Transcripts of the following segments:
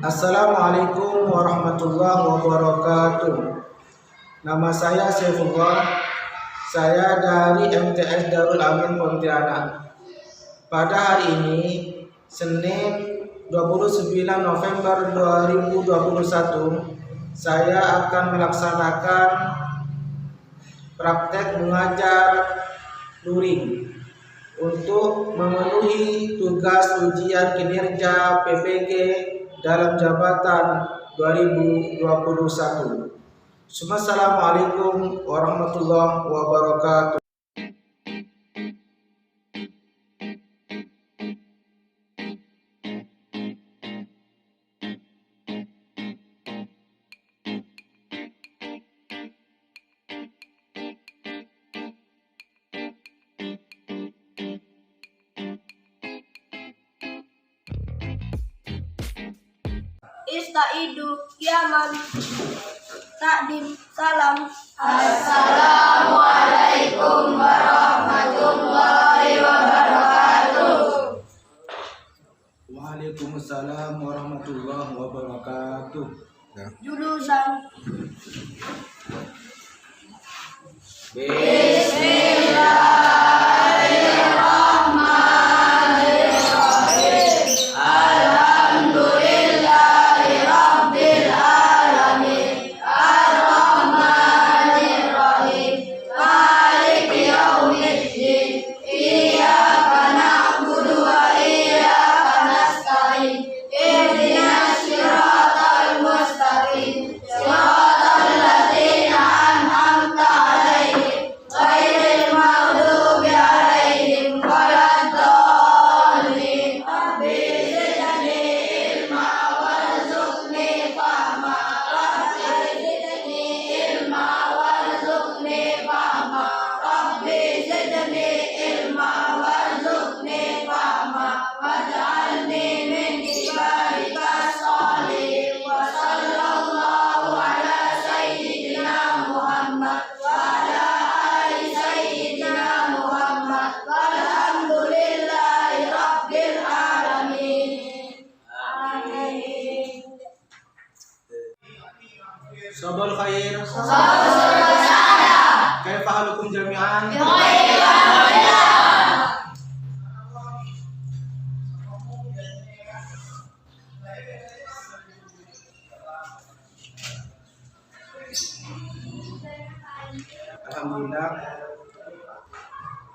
Assalamualaikum warahmatullahi wabarakatuh. Nama saya Saifullah. Saya dari MTS Darul Amin Pontianak. Pada hari ini, Senin 29 November 2021, saya akan melaksanakan praktek mengajar luring untuk memenuhi tugas ujian kinerja PPG dalam jabatan 2021. Assalamualaikum warahmatullahi wabarakatuh. Istaidu kiaman takdim salam. Assalamualaikum warahmatullahi wabarakatuh. Waalaikumsalam warahmatullahi wabarakatuh. Jurusan Sobol khair. Kaifa halukum jami'an? Alhamdulillah,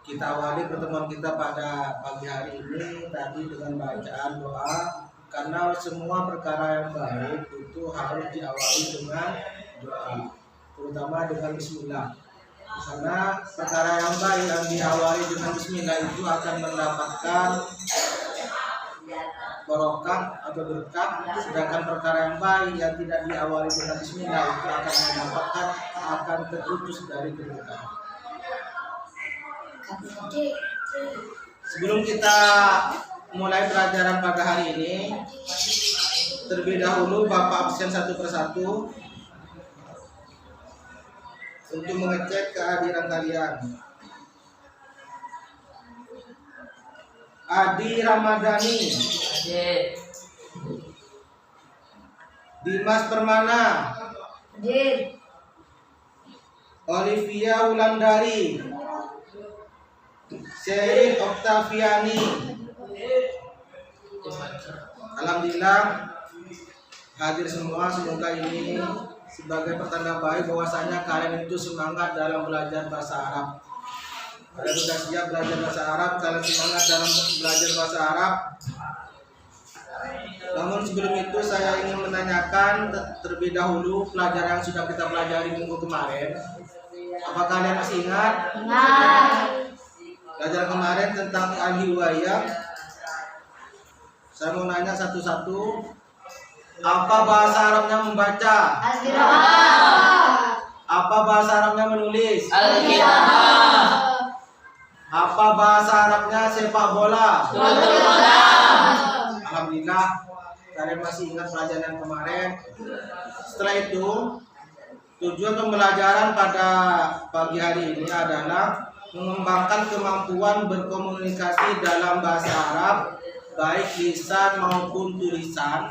kita awali pertemuan kita pada pagi hari ini tadi dengan bacaan doa, karena semua perkara yang baik itu harus diawali dengan doa, terutama dengan bismillah. Karena perkara yang baik yang diawali dengan bismillah itu akan mendapatkan barokah atau berkah, sedangkan perkara yang baik yang tidak diawali dengan bismillah itu akan terputus dari keberkahan. Sebelum kita mulai pelajaran pada hari ini, terlebih dahulu Bapak absen satu persatu untuk mengecek kehadiran kalian. Adi Ramadhani, Dimas Permana, Olivia Wulandari, Sherin Oktaviani. Alhamdulillah hadir semua. Semoga ini sebagai pertanda baik bahwasanya kalian itu semangat dalam belajar bahasa Arab. Kalian sudah siap belajar bahasa Arab, kalian semangat dalam belajar bahasa Arab. Namun sebelum itu saya ingin menanyakan terlebih dahulu pelajaran yang sudah kita pelajari minggu kemarin. Apa kalian masih ingat? Pelajaran kemarin tentang al-hiwayah. Saya mau nanya satu-satu. Apa bahasa Arabnya membaca? Apa bahasa Arabnya menulis? Apa bahasa Arabnya sepak bola? Alhamdulillah kalian masih ingat pelajaran yang kemarin. Setelah itu, tujuan pembelajaran pada pagi hari ini adalah mengembangkan kemampuan berkomunikasi dalam bahasa Arab, baik lisan maupun tulisan,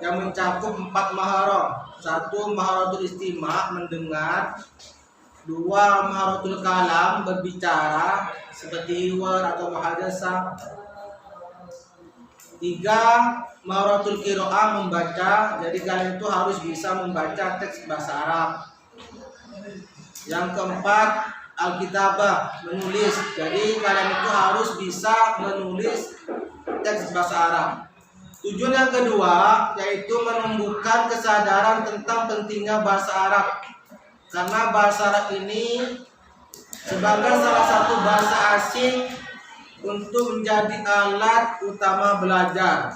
yang mencakup 4 maharam. 1. Maharatul istima' mendengar. 2. Maharatul kalam berbicara seperti hiwar atau muhadasah. 3. Maharatul qiraah membaca. Jadi kalian itu harus bisa membaca teks bahasa Arab. Yang keempat, Alkitabah menulis. Jadi kalian itu harus bisa menulis teks bahasa Arab. Tujuan yang kedua yaitu menumbuhkan kesadaran tentang pentingnya bahasa Arab. Karena bahasa Arab ini sebagai salah satu bahasa asing untuk menjadi alat utama belajar,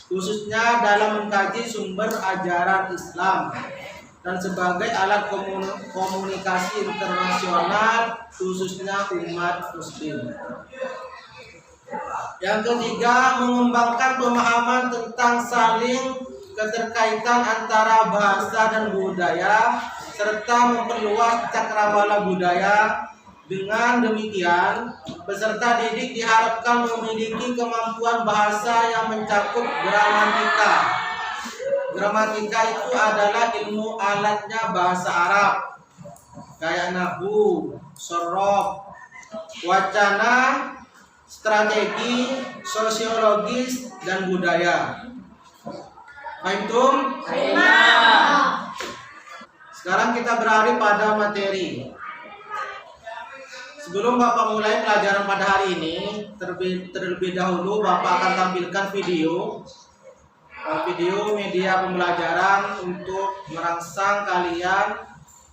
khususnya dalam mengkaji sumber ajaran Islam, dan sebagai alat komunikasi internasional khususnya umat muslim. Yang ketiga, mengembangkan pemahaman tentang saling keterkaitan antara bahasa dan budaya serta memperluas cakrawala budaya. Dengan demikian, peserta didik diharapkan memiliki kemampuan bahasa yang mencakup gramatika. Gramatika itu adalah ilmu alatnya bahasa Arab, kayak nahwu, shorof, wacana, strategi, sosiologis, dan budaya. Fahim? Sekarang kita beralih pada materi. Sebelum Bapak mulai pelajaran pada hari ini, terlebih dahulu Bapak akan tampilkan video media pembelajaran untuk merangsang kalian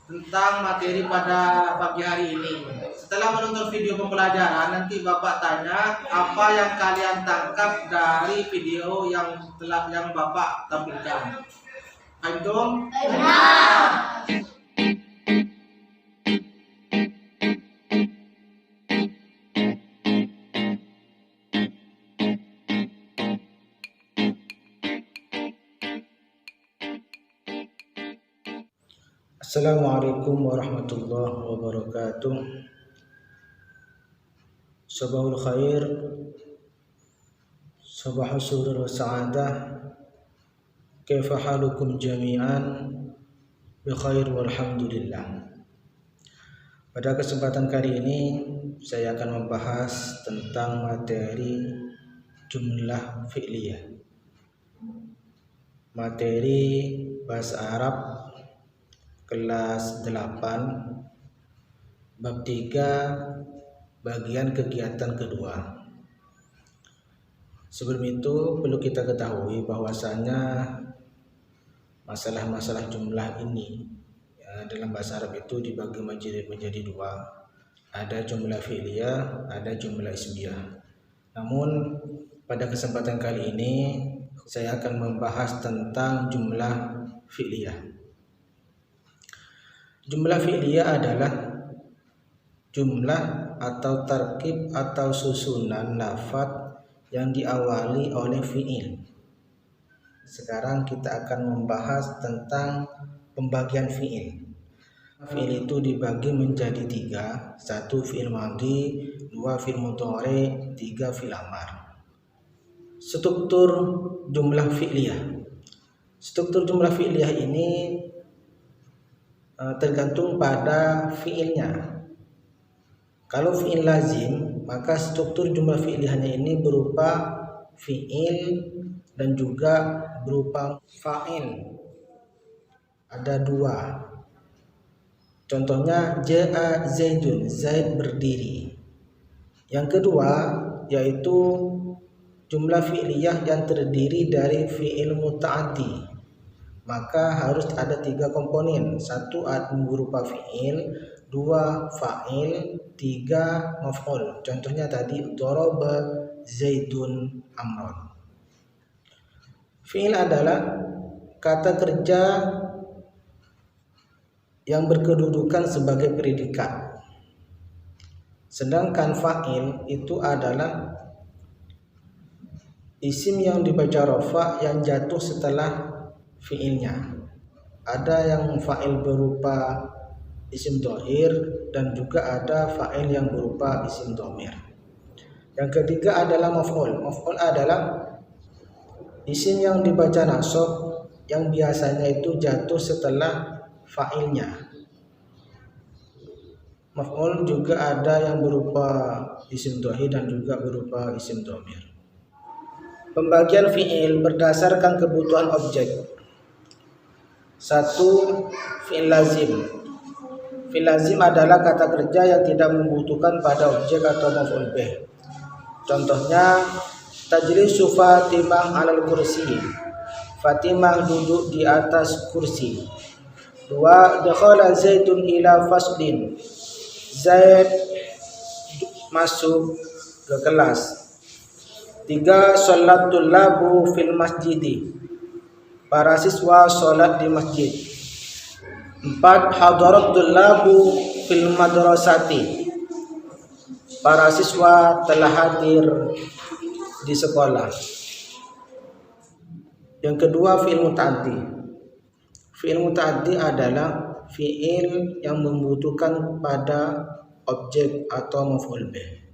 tentang materi pada pagi hari ini. Setelah menonton video pembelajaran, nanti Bapak tanya apa yang kalian tangkap dari video yang Bapak tampilkan. Fahim? Assalamualaikum warahmatullahi wabarakatuh. Sabahul khair, sabahul surur wa sa'adah. Kaifa halukum jami'an? Bi khair walhamdulillah. Pada kesempatan kali ini saya akan membahas tentang materi jumlah fi'liyah. Materi bahasa Arab kelas 8 bab 3 bagian kegiatan kedua. Sebelum itu perlu kita ketahui bahwasanya masalah-masalah jumlah ini dalam bahasa Arab itu dibagi menjadi dua. Ada jumlah fi'liyah, ada jumlah ismiyah. Namun pada kesempatan kali ini saya akan membahas tentang jumlah fi'liyah. Jumlah fi'liyah adalah jumlah atau tarkib atau susunan lafadz yang diawali oleh fi'il. Sekarang kita akan membahas tentang pembagian fi'il. Fi'il itu dibagi menjadi 3. 1 fi'il madhi, 2 fi'il mudhari, 3 fi'il amar. Struktur jumlah fi'liyah. Struktur jumlah fi'liyah ini tergantung pada fi'ilnya. Kalau fi'il lazim, maka struktur jumlah fi'liyahnya ini berupa fi'il dan juga berupa fa'il. Ada 2. Contohnya ja'a Zaidun, Zaid berdiri. Yang kedua yaitu jumlah fi'liyah yang terdiri dari fi'il muta'addi. Maka harus ada 3 komponen. 1 berupa fi'il, 2 fa'il, 3 maf'ul. Contohnya tadi daraba Zaidun amron. Fi'il adalah kata kerja yang berkedudukan sebagai predikat. Sedangkan fa'il itu adalah isim yang dibaca rafa yang jatuh setelah fi'ilnya. Ada yang fa'il berupa isim dhamir dan juga ada fa'il yang berupa isim dhamir. Yang ketiga adalah maf'ul. Maf'ul adalah Isim yang dibaca nasab yang biasanya itu jatuh setelah fa'ilnya. Maf'ul juga ada yang berupa isim dhamir dan juga berupa isim dhamir. Pembagian fi'il berdasarkan kebutuhan objek. 1. Fi'il lazim. Fi'il lazim adalah kata kerja yang tidak membutuhkan pada objek atau maf'ul bih. Contohnya, tajlisu Fatimah 'alal kursi. Fatimah duduk di atas kursi. 2. Dakhala Zaidun ila faslin. Zaid masuk ke kelas. 3. Sholatul labu fil masjidi. Para siswa sholat di masjid. 4. Hadaratul labu fil madrasati. Para siswa telah hadir di sekolah. Yang kedua, fi'il muta'addi. Fi'il muta'addi adalah fi'il yang membutuhkan pada objek atau maf'ul bih.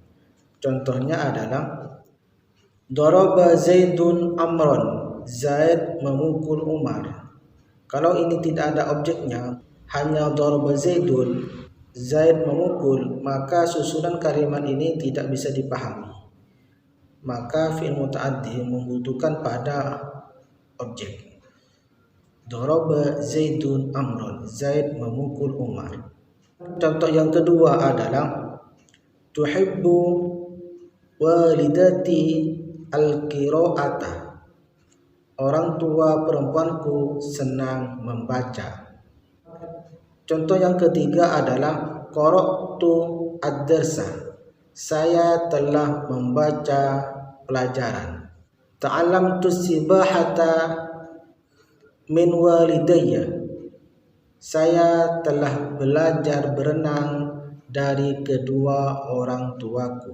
Contohnya adalah daraba Zaidun Amron. Zaid memukul Umar. Kalau ini tidak ada objeknya, hanya daraba Zaidun, Zaid memukul, maka susunan kalimat ini tidak bisa dipahami. Maka fi'il muta'addi membutuhkan pada objek. Daraba Zaidun Amron. Zaid memukul Umar. Contoh yang kedua adalah tuhibbu walidati al-qira'ata. Orang tua perempuanku senang membaca. Contoh yang ketiga adalah qara'tu ad-darsa. Saya telah membaca pelajaran. Ta'allamtu sibahata min walidayya. Saya telah belajar berenang dari kedua orang tuaku.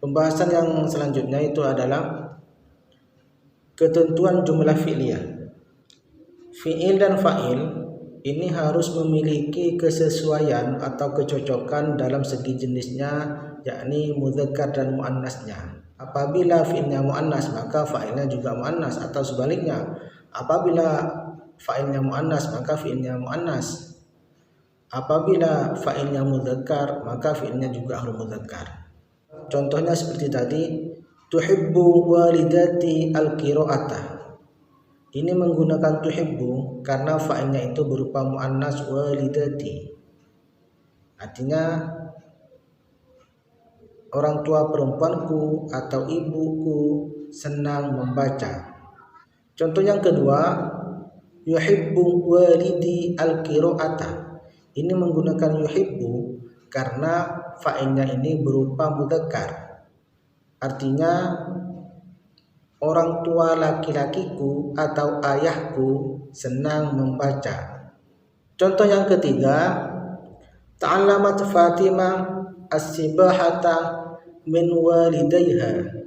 Pembahasan yang selanjutnya itu adalah ketentuan jumlah fi'liyah. Fi'il dan fa'il ini harus memiliki kesesuaian atau kecocokan dalam segi jenisnya, yakni mudzakkar dan muannasnya. Apabila fi'ilnya muannas, maka fa'ilnya juga muannas, atau sebaliknya. Apabila fa'ilnya muannas, maka fi'ilnya muannas. Apabila fa'ilnya mudzakkar, maka fi'ilnya juga harus mudzakkar. Contohnya seperti tadi, tuhibbu walidati al-qira'ata. Ini menggunakan tuhibbu karena fa'ilnya itu berupa muannas walidati. Artinya orang tua perempuanku atau ibuku senang membaca. Contoh yang kedua, yuhibbu walidi al-qira'ata. Ini menggunakan yuhibbu karena fa'ilnya ini berupa mudzakkar. Artinya orang tua laki-lakiku atau ayahku senang membaca. Contoh yang ketiga, ta'allamat Fatimah as-sibahata min walidayha.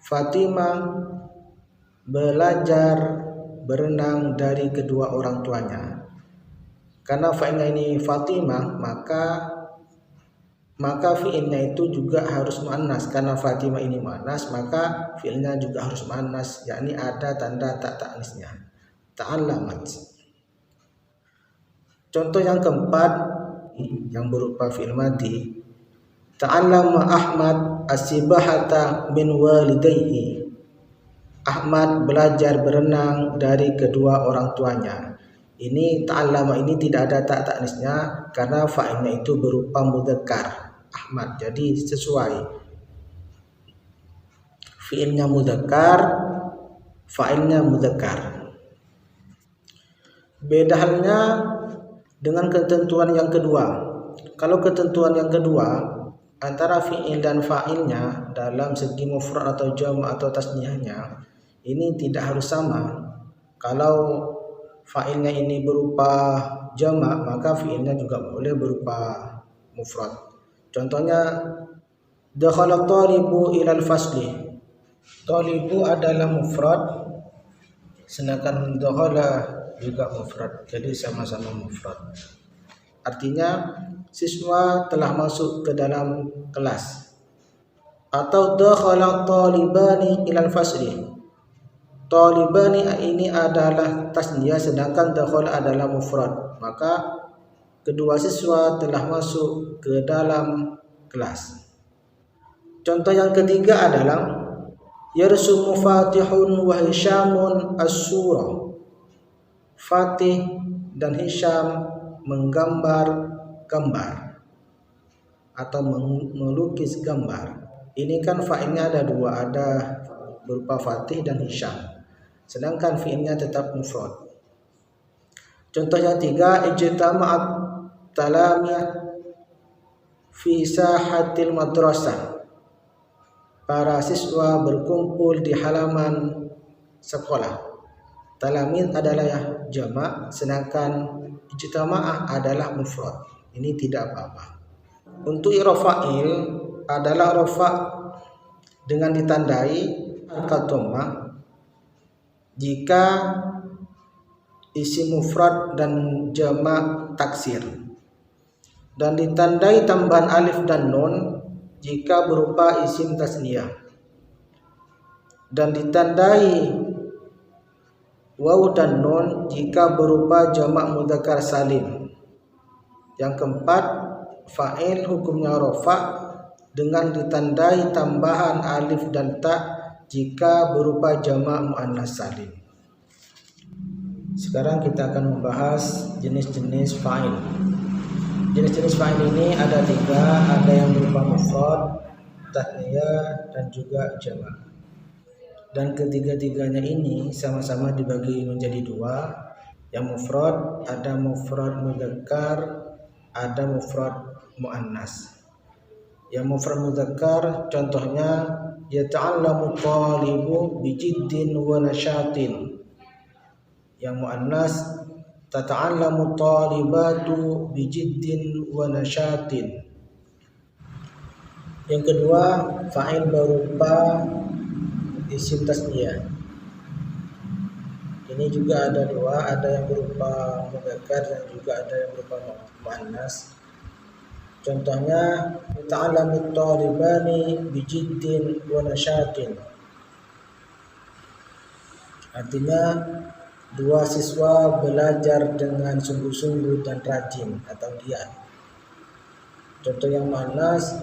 Fatimah belajar berenang dari kedua orang tuanya. Karena fa'ilnya ini Fatimah, maka fi'ilnya itu juga harus muannas. Karena Fatimah ini muannas, maka fi'ilnya juga harus muannas, yakni ada tanda tak ta'nisnya. Ta'allamat. Contoh yang keempat yang berupa fi'il madhi, ta'allama Ahmad as-sibahata min walidayhi. Ahmad belajar berenang dari kedua orang tuanya. Ini ta'allama ini tidak ada tak ta'nisnya karena fa'ilnya itu berupa mudzakkar Ahmad. Jadi sesuai. Fi'ilnya mudzakkar, fa'ilnya mudzakkar. Beda halnya dengan ketentuan yang kedua. Kalau ketentuan yang kedua, antara fi'il dan fa'ilnya dalam segi mufrad atau jam' atau tasniyahnya ini tidak harus sama. Kalau fa'ilnya ini berupa jama', maka fi'ilnya juga boleh berupa mufrad. Contohnya, dakhala thalibu ilal fasli. Thalibu adalah mufrad, sedangkan dakhala juga mufrad. Jadi sama-sama mufrad. Artinya siswa telah masuk ke dalam kelas. Atau dakhala talibani ilal fasli. Talibani ini adalah tasniyah sedangkan dakhala adalah mufrad. Maka kedua siswa telah masuk ke dalam kelas. Contoh yang ketiga adalah yarsumu Fatihun wa Hisyamun as-surah. Fatih dan Hisyam menggambar gambar atau melukis gambar. Ini kan fa'ilnya ada dua, ada berupa Fatih dan Hisyam. Sedangkan fi'ilnya tetap mufrad. Contoh yang tiga, ijtama'at talamiyah fi sahatil madrasah. Para siswa berkumpul di halaman sekolah. Talamid adalah jamak, sedangkan ijtama'ah adalah mufrad. Ini tidak apa-apa. Untuk i'rab fa'il adalah rafa dengan ditandai harakat dhammah jika isim mufrad dan jamak taksir, dan ditandai tambahan alif dan nun jika berupa isim tasniyah, dan ditandai waw dan nun jika berupa jamak mudzakkar salim. Yang keempat, fa'il hukumnya rafa dengan ditandai tambahan alif dan ta jika berupa jamak muannas salim. Sekarang kita akan membahas jenis-jenis fa'il. Jenis-jenis fa'il ini ada tiga, ada yang berupa mufrad, tasniyah, dan juga jamak. Dan ketiga-tiganya ini sama-sama dibagi menjadi dua. Yang mufrad, ada mufrad mudzakkar, ada mufrad muannas. Yang mufrad mudzakkar contohnya yata'allamu talibu bijiddin wa nasyatin. Yang muannas tata'allamu talibatu bijiddin wa nasyatin. Yang kedua, fa'il berupa isim tasniyah. Ini juga ada dua, ada yang berupa mudzakkar dan juga ada yang berupa muannas. Contohnya ta'allamut talibani bijiddin wa nasyatin. Artinya dua siswa belajar dengan sungguh-sungguh dan rajin atau giat. Contoh yang muannas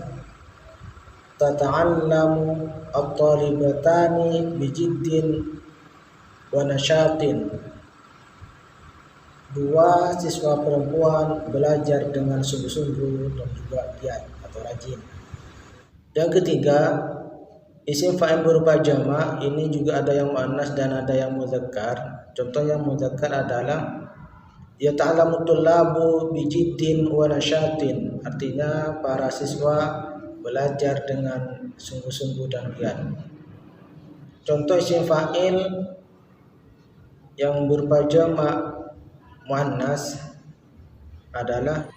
tata'allamu at-talibatani bijiddin wa nasyatin. Dua siswa perempuan belajar dengan sungguh-sungguh dan juga giat atau rajin. Yang ketiga, isim fa'il berupa jamak, ini juga ada yang muannas dan ada yang mudzakkar. Contoh yang mudzakkar adalah yata'allamu tullabu bijiddin wa nasyatin. Artinya para siswa belajar dengan sungguh-sungguh dan giat. Contoh isim fa'il yang berupa jamak muannas adalah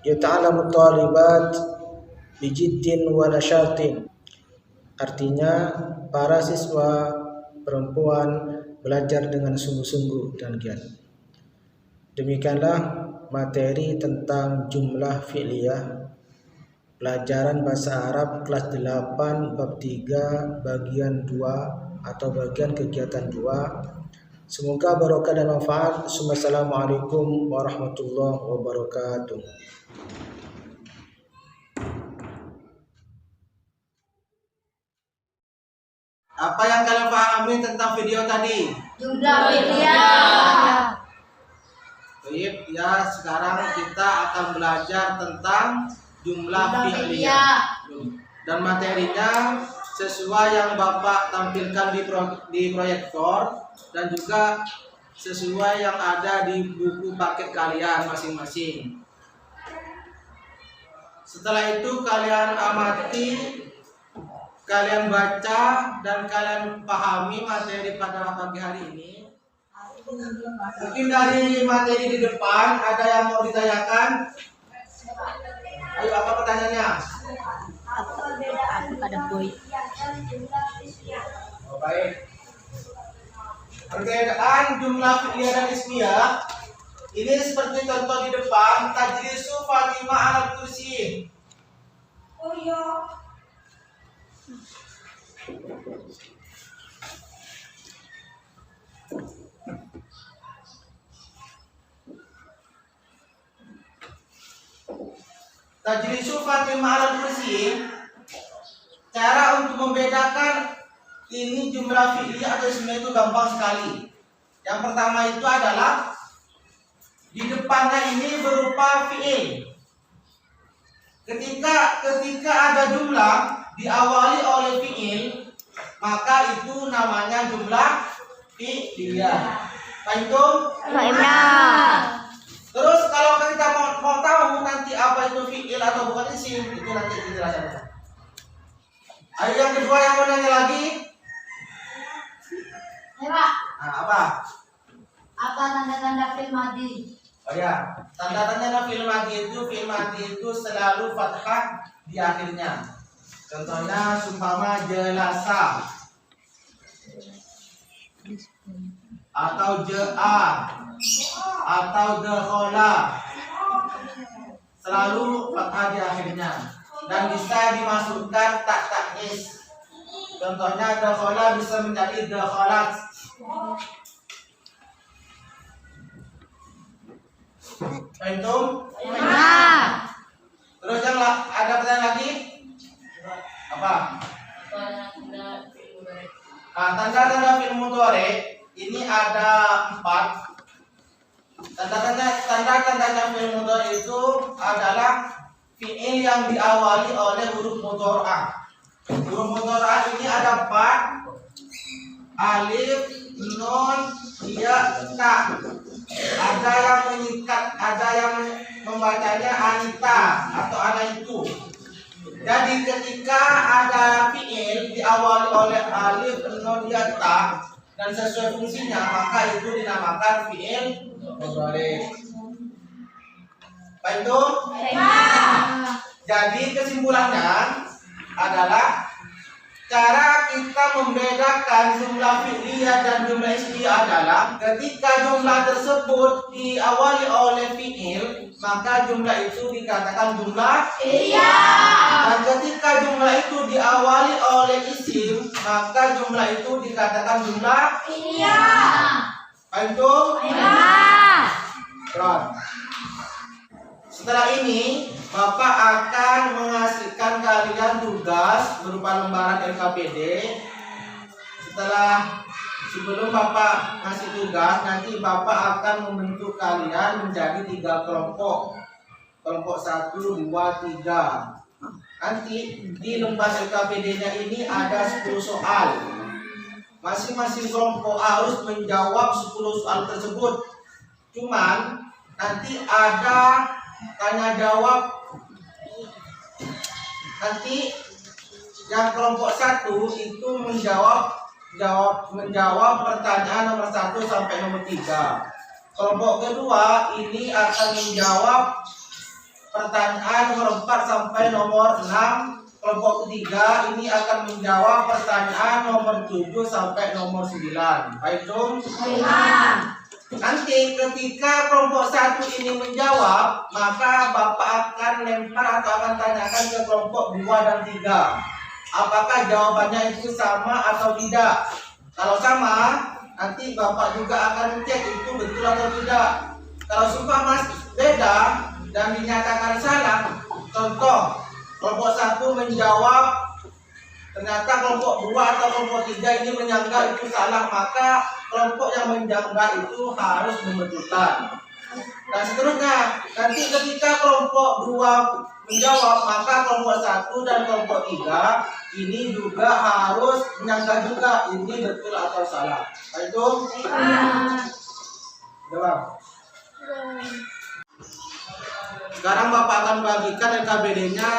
yata'allamu talibat bijiddin wa nasyatin. Artinya para siswa perempuan belajar dengan sungguh-sungguh dan giat. Demikianlah materi tentang jumlah fi'liyah pelajaran bahasa Arab kelas 8 bab 3 bagian 2 atau bagian kegiatan 2. Semoga barokah dan manfaat. Assalamualaikum warahmatullahi wabarakatuh. Apa yang kalian pahami tentang video tadi? Jumlah fi'liyah. Baik, ya sekarang kita akan belajar tentang jumlah fi'liyah. Dan materinya sesuai yang Bapak tampilkan di proyektor dan juga sesuai yang ada di buku paket kalian masing-masing. Setelah itu kalian amati, kalian baca dan kalian pahami materi pada pagi hari ini. Mungkin dari materi di depan ada yang mau ditanyakan? Ayo, apa pertanyaannya? Apa pada boy? Oh, baik. Perbedaan jumlah fi'liyah dan ismiyah ini seperti contoh di depan. Tajlisu Fatimah ala kursi. Tajlisu Fatimah ala kursi. Cara untuk membedakan ini jumlah fi'li atau ismi itu gampang sekali. Yang pertama itu adalah di depannya ini berupa fi'il. Ketika ada jumlah diawali oleh fi'il, maka itu namanya jumlah fi'liyah. Paham? Terus kalau kita mau tahu nanti apa itu fi'il atau bukan isim, itu nanti dijelaskan. Ayo yang kedua yang mau nanya lagi. Pak, Nah, apa? apa tanda-tanda fi'il madhi? Oh ya, tanda-tanda fi'il madhi itu selalu fathah di akhirnya. Contohnya sumpama jelasa atau ja'a atau dakhala, selalu fathah di akhirnya dan bisa dimasukkan tak taknis. Contohnya dakhala bisa menjadi dakhalat. Itu. Terus yang ada pertanyaan lagi? Apa? Tanda-tanda fi'il mudhari ini ada 4. Tanda-tandanya fi'il mudhari itu adalah fi'il yang diawali oleh huruf mudhari'ah. Huruf mudhari'ah ini ada 4. Alif, nun, ya, ta. Ada yang mengikat, ada yang membacanya anita atau anaitu. Jadi ketika ada fi'il diawali oleh alif, nun, ya, ta dan sesuai fungsinya, maka itu dinamakan fi'il mudhari. Baik itu? Jadi kesimpulannya adalah cara kita membedakan jumlah fi'liyah dan jumlah ismiyah adalah ketika jumlah tersebut diawali oleh fi'il, maka jumlah itu dikatakan jumlah fi'liyah. Dan ketika jumlah itu diawali oleh isim, maka jumlah itu dikatakan jumlah fi'liyah. Paham itu? Terus. Setelah ini, Bapak akan mengasihkan kalian tugas berupa lembaran LKPD. Sebelum Bapak ngasih tugas, nanti Bapak akan membentuk kalian menjadi 3 kelompok. Kelompok 1, 2, 3. Nanti di lembaran LKPD-nya ini ada 10 soal. Masing-masing kelompok harus menjawab 10 soal tersebut. Cuman nanti ada tanya jawab. Nanti yang kelompok 1 itu menjawab pertanyaan nomor 1 sampai nomor 3. Kelompok kedua ini akan menjawab pertanyaan nomor 4 sampai nomor 6. Kelompok ketiga ini akan menjawab pertanyaan nomor 7 sampai nomor 9. Baik dong? Nanti ketika kelompok 1 ini menjawab, maka Bapak akan lempar atau akan tanyakan ke kelompok 2 dan 3. Apakah jawabannya itu sama atau tidak? Kalau sama, nanti Bapak juga akan cek itu betul atau tidak. Kalau sumpah beda dan dinyatakan salah, contoh kelompok 1 menjawab, ternyata kelompok 2 atau kelompok 3 ini menyangka itu salah, maka kelompok yang menjangka itu harus membetulkan. Dan seterusnya, nanti ketika kelompok 2 menjawab, maka kelompok 1 dan kelompok 3 ini juga harus menyangka juga ini betul atau salah. Itu jawab. Sekarang Bapak akan bagikan LKPD-nya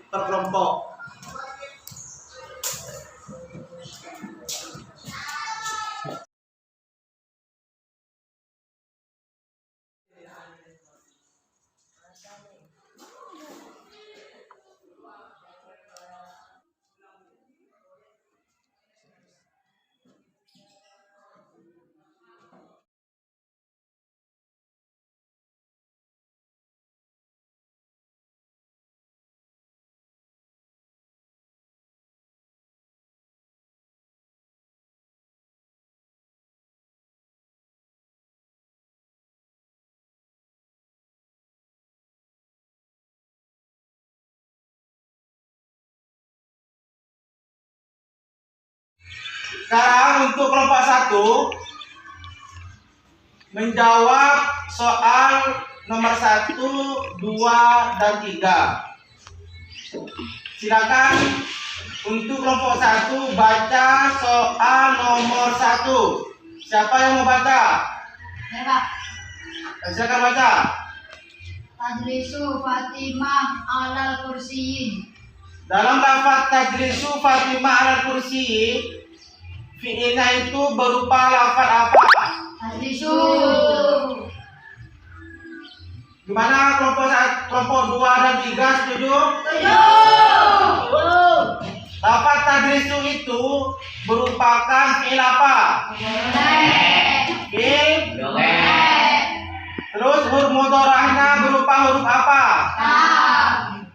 per kelompok. Sekarang untuk kelompok 1 menjawab soal nomor 1, 2, dan 3. Silakan untuk kelompok 1 baca soal nomor 1. Siapa yang mau baca? Ya, Pak. Silakan baca. Tajlisu Fatimah alal kursiyin. Dalam lafaz tajlisu Fatimah alal kursi, fi'ilnya itu berupa lafaz apa? Tajlisu. Gimana kelompok 2 dan 3 setuju? Setuju. Lafaz tajlisu itu merupakan fi'il apa? Fi'il. Terus huruf mudhari'nya berupa huruf apa?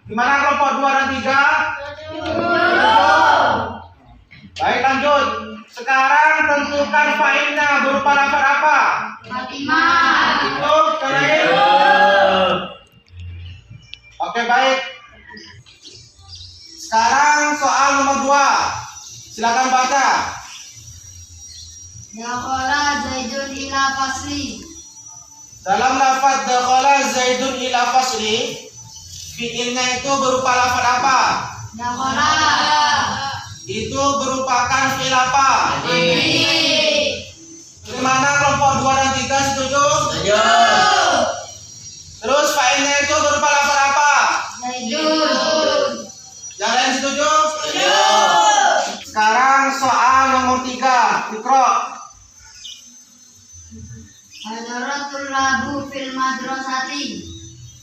Gimana kelompok 2 dan 3? Baik, lanjut. Sekarang tentukan fa'ilnya berupa lafaz apa? Fatimah. Itu kalian. Oke, baik. Sekarang soal nomor 2. Silakan baca. Dakhala Zaidun ila fasli. Dalam lafaz dakhala Zaidun ila fasli, fi'ilnya itu berupa lafaz apa? Dakhala. Itu merupakan fi'il apa? Gimana kelompok 2 dan 3 setuju? Setuju. Terus fa'ilnya itu berupa lafaz apa? Zaidun. Yang lain setuju? Setuju. Sekarang soal nomor 3. Iqra. Hadaratul labu fil madrasati.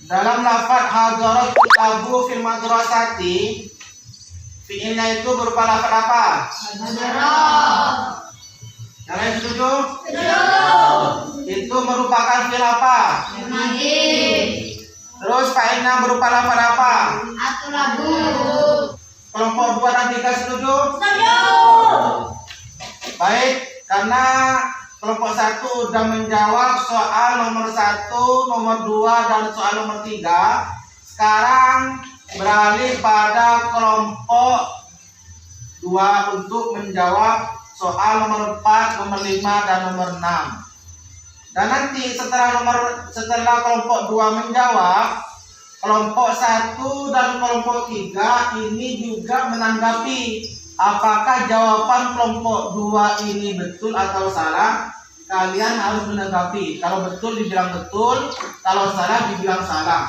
Dalam lafaz hadaratul labu fil madrasati, fi'ilnya itu berupa lafaz apa? Hadarat. Yang lain setuju? Setuju. Itu merupakan fi'il apa? Madi. Terus fa'ilnya berupa lafaz apa? Atul labu. Kelompok 2 dan 3 setuju? Setuju. Baik, karena kelompok 1 sudah menjawab soal nomor 1, nomor 2, dan soal nomor 3. Sekarang beralih pada kelompok 2 untuk menjawab soal nomor 4, nomor 5, dan nomor 6. Dan nanti setelah kelompok 2 menjawab, kelompok 1 dan kelompok 3 ini juga menanggapi apakah jawaban kelompok 2 ini betul atau salah. Kalian harus menanggapi. Kalau betul dibilang betul, kalau salah dibilang salah.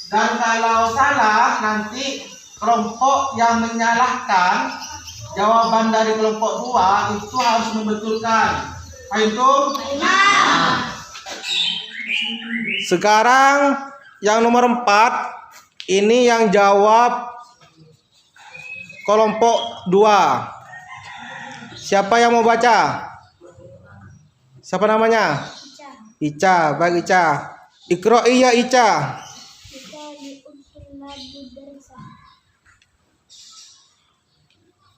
Dan kalau salah, nanti kelompok yang menyalahkan jawaban dari kelompok 2 itu harus membetulkan. Paham? Sekarang yang nomor 4 ini yang jawab kelompok 2. Siapa yang mau baca? Siapa namanya? Ica. Baik, Ica. Iqra'i ya Ica.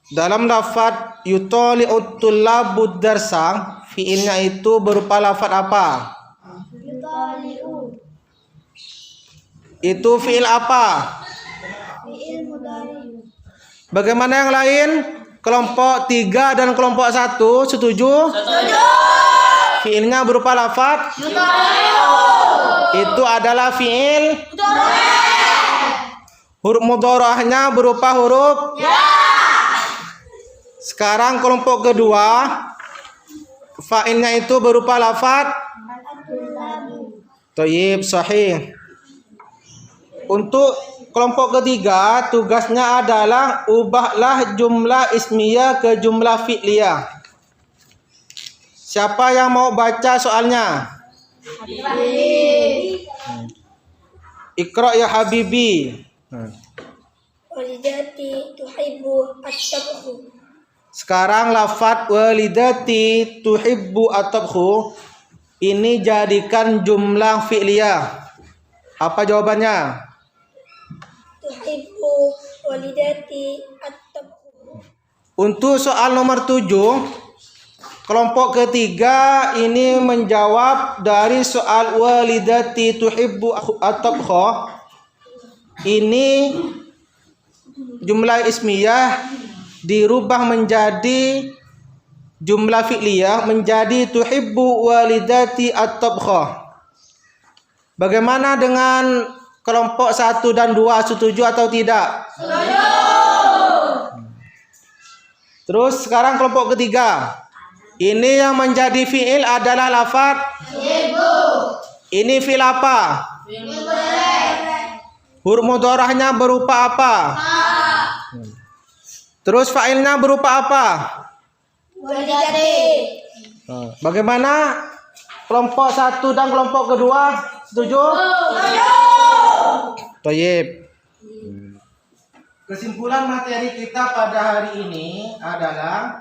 Dalam lafaz yutali'ut tullabud darsa, fi'ilnya itu berupa lafaz apa? Yutali'u. Itu fi'il apa? Fi'il mudhari. Bagaimana yang lain? Kelompok 3 dan kelompok 1 setuju? Setuju. Fi'ilnya berupa lafaz? Yutali'u. Itu adalah fi'il. Huruf mudhara'nya berupa huruf Ya. Sekarang kelompok kedua, fa'ilnya itu berupa lafaz. Thayyib, sahih. Untuk kelompok ketiga, tugasnya adalah ubahlah jumlah ismiyah ke jumlah fi'liyah. Siapa yang mau baca soalnya? Iqra ya Habibi. Walidati tuhibbu at-tabkhu. Sekarang lafaz walidati tuhibbu at-tabkhu ini jadikan jumlah fi'liyah. Apa jawabannya? Tuhibbu walidati at-tabkhu. Untuk soal nomor 7, kelompok ketiga ini menjawab dari soal walidati tuhibbu at-tabkhu. Ini jumlah ismiyah dirubah menjadi jumlah fi'liyah menjadi tuhibbu walidati at-tabkhah. Bagaimana dengan kelompok 1 dan 2, setuju atau tidak? Setuju. Terus sekarang kelompok ketiga. Ini yang menjadi fi'il adalah lafaz tuhibbu. Ini fi'il apa? Huruf mudharahnya berupa apa? Terus fa'ilnya berupa apa? Walidati. Bagaimana kelompok 1 dan kelompok kedua? Setuju? Setuju. Baik. Kesimpulan materi kita pada hari ini adalah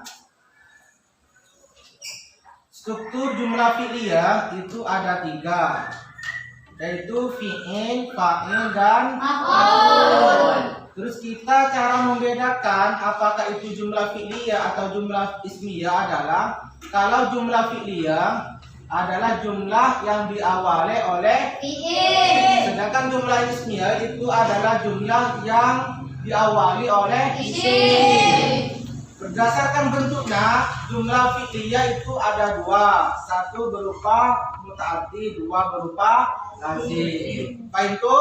struktur jumlah fi'liyah itu ada 3, yaitu fi'il, fa'il, dan maf'ul. Terus kita cara membedakan apakah itu jumlah fi'liyah atau jumlah ismiyah adalah kalau jumlah fi'liyah adalah jumlah yang diawali oleh fi'il, sedangkan jumlah ismiyah itu adalah jumlah yang diawali oleh isim. Berdasarkan bentuknya, jumlah fi'liyah itu ada 2. 1 berupa muta'addi, 2 berupa lazim. Paham itu?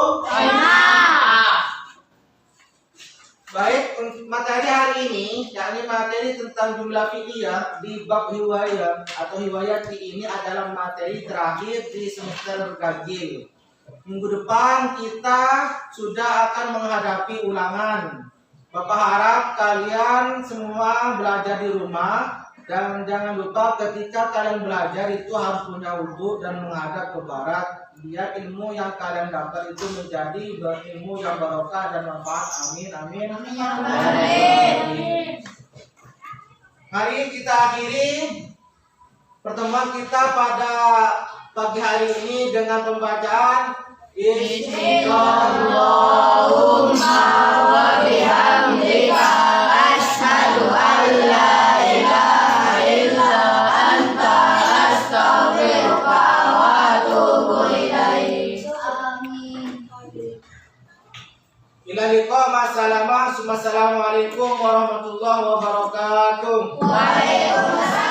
Baik, materi hari ini, yakni materi tentang jumlah fi'liyah di bab hiwayah atau hiwayati ini adalah materi terakhir di semester berganjil. Minggu depan kita sudah akan menghadapi ulangan. Bapak harap kalian semua belajar di rumah dan jangan lupa ketika kalian belajar itu harus punya wudhu dan menghadap ke barat, biar ilmu yang kalian dapat itu menjadi ilmu yang barokah dan manfaat. Amin amin amin. Mari kita akhiri pertemuan kita pada pagi hari ini dengan pembacaan Bismillahirrahmanirrahim wa bihamdika asyhadu an la ilaha illa anta astaghfiruka wa atubu ilaik. Amin. Ila liqa ma'assalamah. Assalamualaikum warahmatullahi wabarakatuh. Waalaikumsalam.